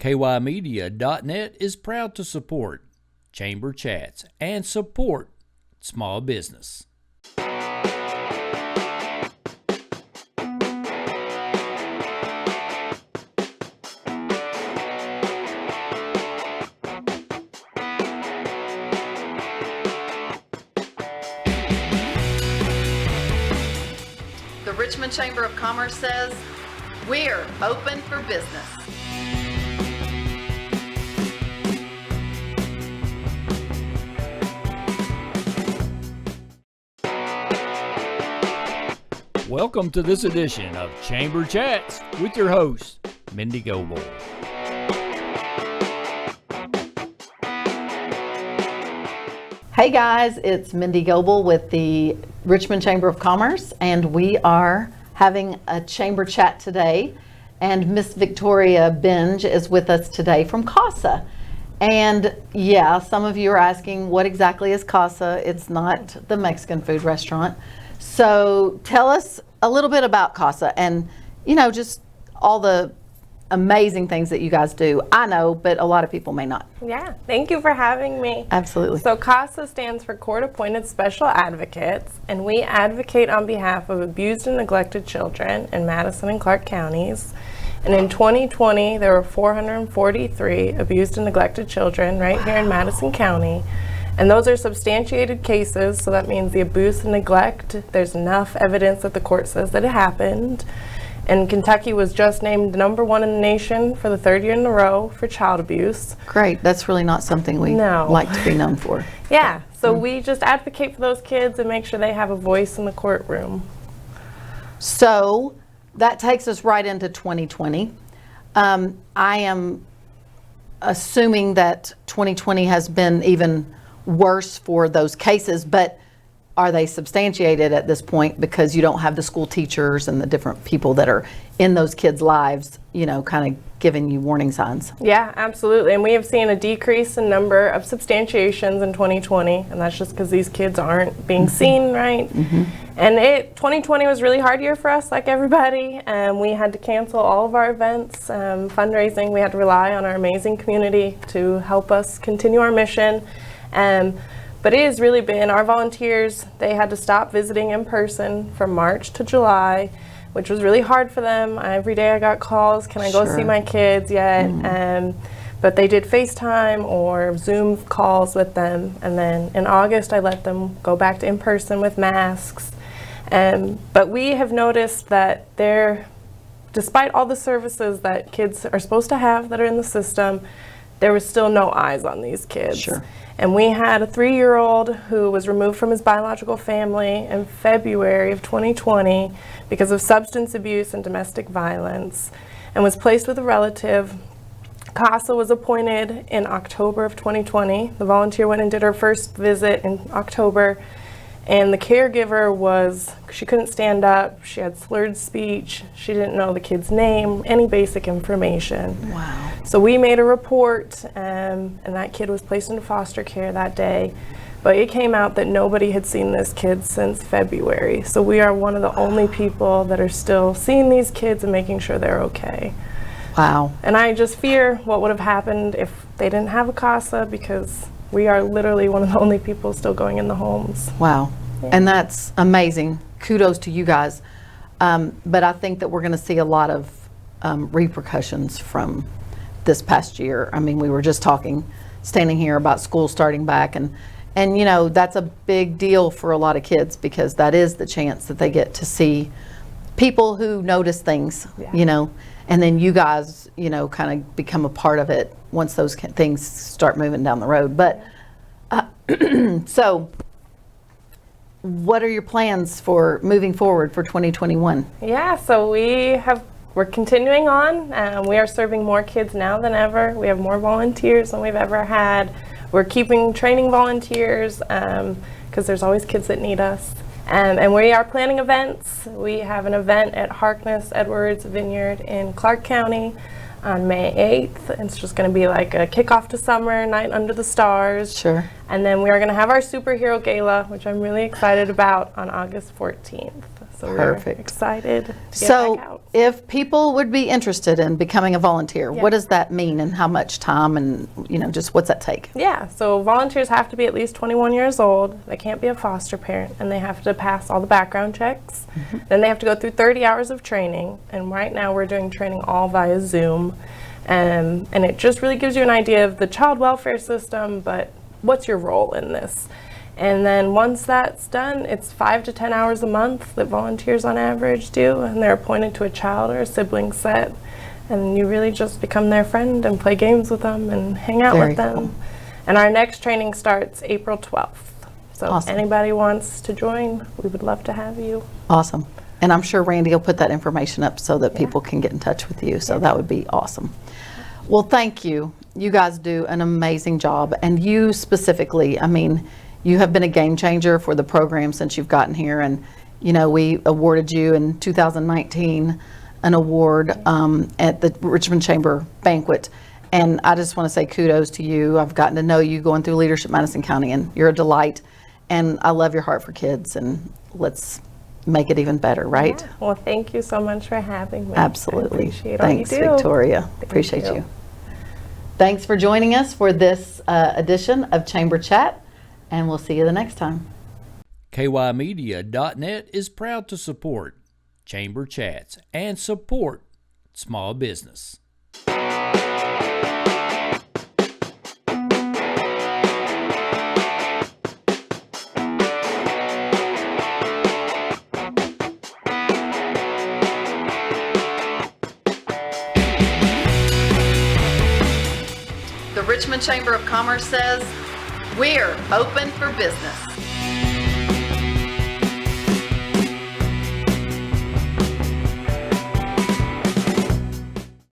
KYmedia.net is proud to support Chamber Chats and support small business. The Richmond Chamber of Commerce says, we're open for business. Welcome to this edition of Chamber Chats with your host, Mendi Goble. Hey guys, it's Mendi Goble with the Richmond Chamber of Commerce, and we are having a chamber chat today. And Miss Victoria Benge is with us today from CASA. And yeah, some of you are asking, what exactly is CASA? It's not the Mexican food restaurant. So tell us a little bit about CASA and, you know, just all the amazing things that you guys do. I know, but a lot of people may not. Yeah, thank you for having me. Absolutely. So CASA stands for Court Appointed Special Advocates, and we advocate on behalf of abused and neglected children in Madison and Clark counties. And in 2020, there were 443 abused and neglected children right here in Madison County. And those are substantiated cases, so that means the abuse and neglect, there's enough evidence that the court says that it happened. And Kentucky was just named #1 in the nation for the 3rd year in a row for child abuse. Great. That's really not something we like to be known for. Yeah, so we just advocate for those kids and make sure they have a voice in the courtroom. So that takes us right into 2020. I am assuming that 2020 has been even worse for those cases, but are they substantiated at this point because you don't have the school teachers and the different people that are in those kids' lives, you know, kind of giving you warning signs? Yeah, absolutely. And we have seen a decrease in number of substantiations in 2020, and that's just because these kids aren't being seen, right? And 2020 was a really hard year for us, like everybody. We had to cancel all of our events, fundraising. We had to rely on our amazing community to help us continue our mission. But it has really been, our volunteers, they had to stop visiting in person from March to July, which was really hard for them. Every day I got calls, can I go see my kids yet? But they did FaceTime or Zoom calls with them. And then in August, I let them go back to in person with masks. But we have noticed that despite all the services that kids are supposed to have that are in the system, there was still no eyes on these kids. Sure. And we had a 3-year-old who was removed from his biological family in February of 2020 because of substance abuse and domestic violence, and was placed with a relative. CASA was appointed in October of 2020. The volunteer went and did her first visit in October, and the caregiver she couldn't stand up, she had slurred speech, she didn't know the kid's name, any basic information. Wow. So we made a report, and that kid was placed into foster care that day. But it came out that nobody had seen this kid since February. So we are one of the only people that are still seeing these kids and making sure they're okay. Wow. And I just fear what would have happened if they didn't have a CASA, because we are literally one of the only people still going in the homes. Wow. Yeah. And that's amazing. Kudos to you guys. But I think that we're going to see a lot of repercussions from this past year. I mean, we were just standing here about school starting back, and you know, that's a big deal for a lot of kids, because that is the chance that they get to see people who notice things, you know, and then you guys, you know, kind of become a part of it once those things start moving down the road. But so what are your plans for moving forward for 2021? Yeah, so we're continuing on. We are serving more kids now than ever. We have more volunteers than we've ever had. We're keeping training volunteers because there's always kids that need us. And we are planning events. We have an event at Harkness Edwards Vineyard in Clark County on May 8th. It's just going to be like a kickoff to summer, night under the stars. Sure. And then we are going to have our superhero gala, which I'm really excited about, on August 14th. So Perfect. we're excited to get So back out. if people would be interested in becoming a volunteer, Yeah. what does that mean and how much time and, just what's that take? Yeah, so volunteers have to be at least 21 years old. They can't be a foster parent, and they have to pass all the background checks. Then they have to go through 30 hours of training, and right now we're doing training all via Zoom. And it just really gives you an idea of the child welfare system, but what's your role in this? And then once that's done, it's 5 to 10 hours a month that volunteers on average do, and they're appointed to a child or a sibling set. And you really just become their friend and play games with them and hang out Very with them. cool. And our next training starts April 12th. So Awesome. if anybody wants to join, we would love to have you. Awesome. And I'm sure Randy will put that information up so that people can get in touch with you. So that would be awesome. Well, thank you. You guys do an amazing job. And you specifically, you have been a game changer for the program since you've gotten here. And, we awarded you in 2019 an award at the Richmond Chamber banquet. And I just want to say kudos to you. I've gotten to know you going through leadership Madison County, and you're a delight. And I love your heart for kids. And let's make it even better, right? Yeah. Well, thank you so much for having me. Absolutely. I appreciate Thanks, all you do. Victoria. Thank Appreciate you. you. Thanks for joining us for this edition of Chamber Chat, and we'll see you the next time. KYmedia.net is proud to support Chamber Chats and support small business. The Richmond Chamber of Commerce says, we're open for business.